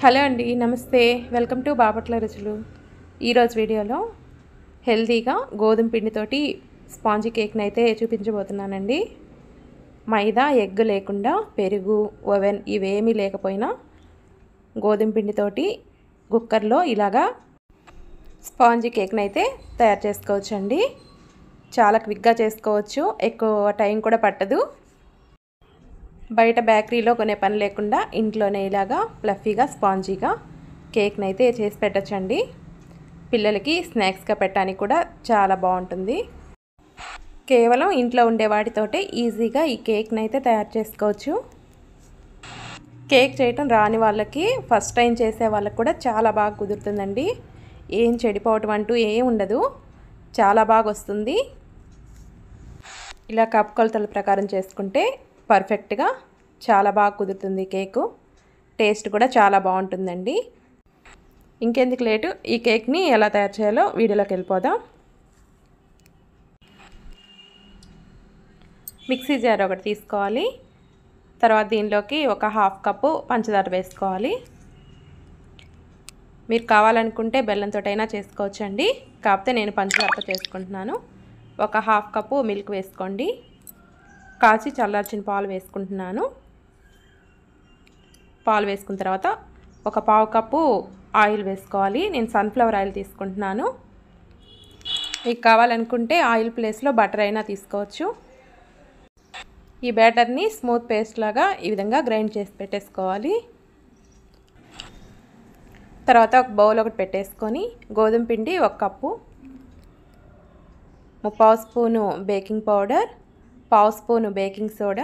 Hello అండి, నమస్తే. Welcome to Bapatla రుచులు. ఈరోజు వీడియోలో హెల్తీగా గోధుమ పిండితోటి స్పాంజీ కేక్ని అయితే చూపించబోతున్నానండి. మైదా, ఎగ్ లేకుండా పెరుగు, ఓవెన్ ఇవేమీ లేకపోయినా గోధుమ పిండితోటి కుక్కర్లో ఇలాగా స్పాంజీ కేక్ని అయితే తయారు చేసుకోవచ్చండి. చాలా క్విక్గా చేసుకోవచ్చు, ఎక్కువ టైం కూడా పట్టదు. బయట బేకరీలో కొనే పని లేకుండా ఇంట్లోనే ఇలాగా ఫ్లఫీగా స్పాంజీగా కేక్ని అయితే చేసి పెట్టచ్చండి. పిల్లలకి స్నాక్స్గా పెట్టడానికి కూడా చాలా బాగుంటుంది. కేవలం ఇంట్లో ఉండే వాటితోటే ఈజీగా ఈ కేక్ని అయితే తయారు చేసుకోవచ్చు. కేక్ చేయటం రాని వాళ్ళకి, ఫస్ట్ టైం చేసే వాళ్ళకి కూడా చాలా బాగా కుదురుతుందండి. ఏం చెడిపోవటం అంటూ ఏం ఉండదు, చాలా బాగా వస్తుంది. ఇలా కప్ కొలతల ప్రకారం చేసుకుంటే పర్ఫెక్ట్గా చాలా బాగా కుదురుతుంది కేకు. టేస్ట్ కూడా చాలా బాగుంటుందండి. ఇంకెందుకు లేటు, ఈ కేక్ని ఎలా తయారు చేయాలో వీడియోలోకి వెళ్ళిపోదాం. మిక్సీ జార్ ఒకటి తీసుకోవాలి. తర్వాత దీనిలోకి ఒక హాఫ్ కప్పు పంచదార వేసుకోవాలి. మీరు కావాలనుకుంటే బెల్లంతో అయినా చేసుకోవచ్చండి, కాకపోతే నేను పంచదారతో చేసుకుంటున్నాను. ఒక హాఫ్ కప్పు మిల్క్ వేసుకోండి. కాచి చల్లార్చిన పాలు వేసుకుంటున్నాను. పాలు వేసుకున్న తర్వాత ఒక పావు కప్పు ఆయిల్ వేసుకోవాలి. నేను సన్ఫ్లవర్ ఆయిల్ తీసుకుంటున్నాను. మీకు కావాలనుకుంటే ఆయిల్ ప్లేస్లో బటర్ అయినా తీసుకోవచ్చు. ఈ బ్యాటర్ని స్మూత్ పేస్ట్ లాగా ఈ విధంగా గ్రైండ్ చేసి పెట్టేసుకోవాలి. తర్వాత ఒక బౌల్ ఒకటి పెట్టేసుకొని గోధుమ పిండి 1 cup, 3/4 spoon baking powder, 1/2 spoon baking soda,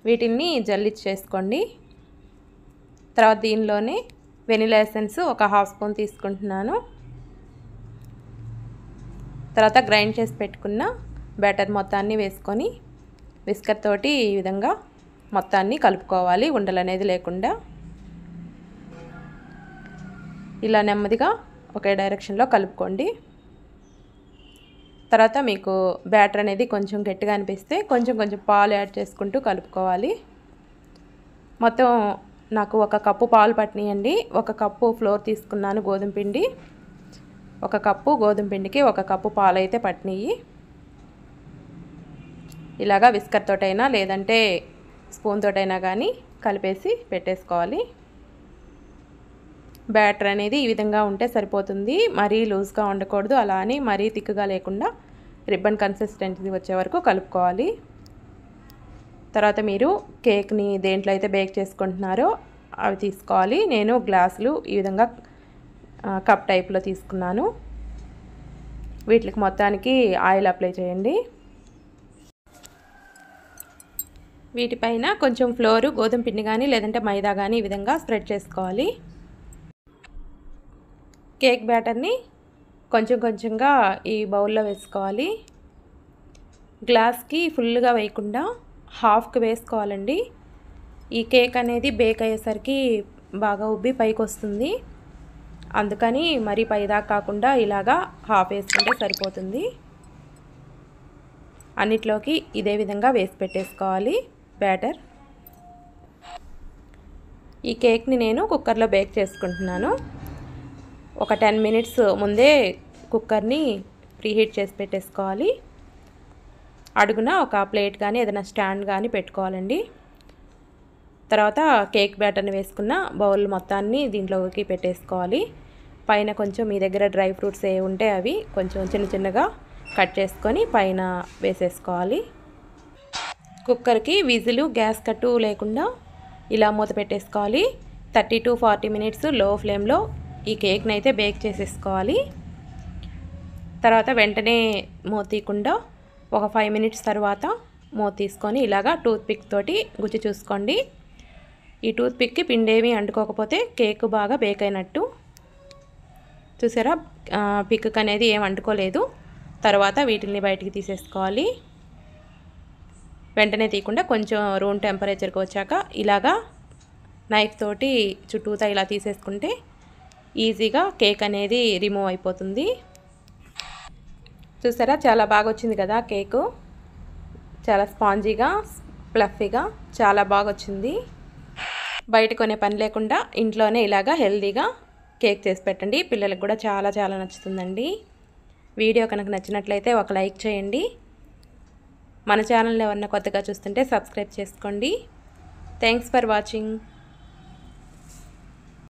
వీటిని జల్లిచ్చేసుకోండి. తర్వాత దీనిలోనే వెనిలా ఎసెన్స్ ఒక హాఫ్ స్పూన్ తీసుకుంటున్నాను. తర్వాత గ్రైండ్ చేసి పెట్టుకున్న బ్యాటర్ మొత్తాన్ని వేసుకొని విస్కర్ తోటి ఈ విధంగా మొత్తాన్ని కలుపుకోవాలి, ఉండలు అనేది లేకుండా. ఇలా నెమ్మదిగా ఒకే డైరెక్షన్లో కలుపుకోండి. తర్వాత మీకు బ్యాటర్ అనేది కొంచెం గట్టిగా అనిపిస్తే కొంచెం పాలు యాడ్ చేసుకుంటూ కలుపుకోవాలి. మొత్తం నాకు 1 కప్పు పాలు పట్టినాయండి. 1 కప్పు ఫ్లోర్ తీసుకున్నాను గోధుమ పిండి. 1 కప్పు గోధుమ పిండికి 1 కప్పు పాలు అయితే పట్టినాయి. ఇలాగా విస్కర్ తోటైనా లేదంటే స్పూన్ తోటైనా కానీ కలిపేసి పెట్టేసుకోవాలి. బ్యాటర్ అనేది ఈ విధంగా ఉంటే సరిపోతుంది. మరీ లూజ్గా ఉండకూడదు, అలా అని మరీ థిక్గా లేకుండా రిబ్బన్ కన్సిస్టెన్సీ వచ్చే వరకు కలుపుకోవాలి. తర్వాత మీరు కేక్ని దేంట్లో అయితే బేక్ చేసుకుంటున్నారో అవి తీసుకోవాలి. నేను గ్లాసులు ఈ విధంగా కప్ టైప్లో తీసుకున్నాను. వీటికి మొత్తానికి ఆయిల్ అప్లై చేయండి. వీటిపైన కొంచెం ఫ్లోరు గోధుమ పిండి కానీ లేదంటే మైదా కానీ ఈ విధంగా స్ప్రెడ్ చేసుకోవాలి. కేక్ బ్యాటర్ని కొంచెంగా ఈ బౌల్లో వేసుకోవాలి. గ్లాస్కి ఫుల్గా వేయకుండా హాఫ్కి వేసుకోవాలండి. ఈ కేక్ అనేది బేక్ అయ్యేసరికి బాగా ఉబ్బి పైకి వస్తుంది. అందుకని మరీ పైదాకా కాకుండా ఇలాగా హాఫ్ వేసుకుంటే సరిపోతుంది. అన్నిట్లోకి ఇదే విధంగా వేసి పెట్టేసుకోవాలి బ్యాటర్. ఈ కేక్ని నేను కుక్కర్లో బేక్ చేసుకుంటున్నాను. ఒక 10 మినిట్స్ ముందే కుక్కర్ని ప్రీహీట్ చేసి పెట్టేసుకోవాలి. అడుగున ఒక ప్లేట్ కానీ ఏదైనా స్టాండ్ కానీ పెట్టుకోవాలండి. తర్వాత కేక్ బ్యాటర్ని వేసుకున్న బౌల్ మొత్తాన్ని దీంట్లోకి పెట్టేసుకోవాలి. పైన కొంచెం మీ దగ్గర డ్రై ఫ్రూట్స్ ఏ ఉంటే అవి కొంచెం చిన్నగా కట్ చేసుకొని పైన వేసేసుకోవాలి. కుక్కర్కి విజిలు, గ్యాస్ కట్టు లేకుండా ఇలా మూత పెట్టేసుకోవాలి. 30 to 40 మినిట్స్ లో ఫ్లేమ్లో ఈ కేక్ని అయితే బేక్ చేసేసుకోవాలి. తర్వాత వెంటనే మూత తీయకుండా ఒక 5 మినిట్స్ తర్వాత మూత తీసుకొని ఇలాగా టూత్పిక్ తోటి గుచ్చి చూసుకోండి. ఈ టూత్పిక్కి పిండి ఏమీ అంటుకోకపోతే కేక్ బాగా బేక్ అయినట్టు. చూసారా, పిక్ అనేది ఏం అంటుకోలేదు. తర్వాత వీటిని బయటికి తీసేసుకోవాలి. వెంటనే తీయకుండా కొంచెం రూమ్ టెంపరేచర్కి వచ్చాక ఇలాగా నైఫ్ తోటి చుట్టూతా ఇలా తీసేసుకుంటే ఈజీగా కేక్ అనేది రిమూవ్ అయిపోతుంది. చూసారా, చాలా బాగా వచ్చింది కదా కేకు. చాలా స్పాంజీగా, ఫ్లఫీగా చాలా బాగా వచ్చింది. బయట కొనే పని లేకుండా ఇంట్లోనే ఇలాగా హెల్తీగా కేక్ చేసి పెట్టండి. పిల్లలకు కూడా చాలా చాలా నచ్చుతుందండి. వీడియో కనుక నచ్చినట్లయితే ఒక లైక్ చేయండి. మన ఛానల్ని ఎవరన్నా కొత్తగా చూస్తుంటే సబ్స్క్రైబ్ చేసుకోండి. Thanks for watching.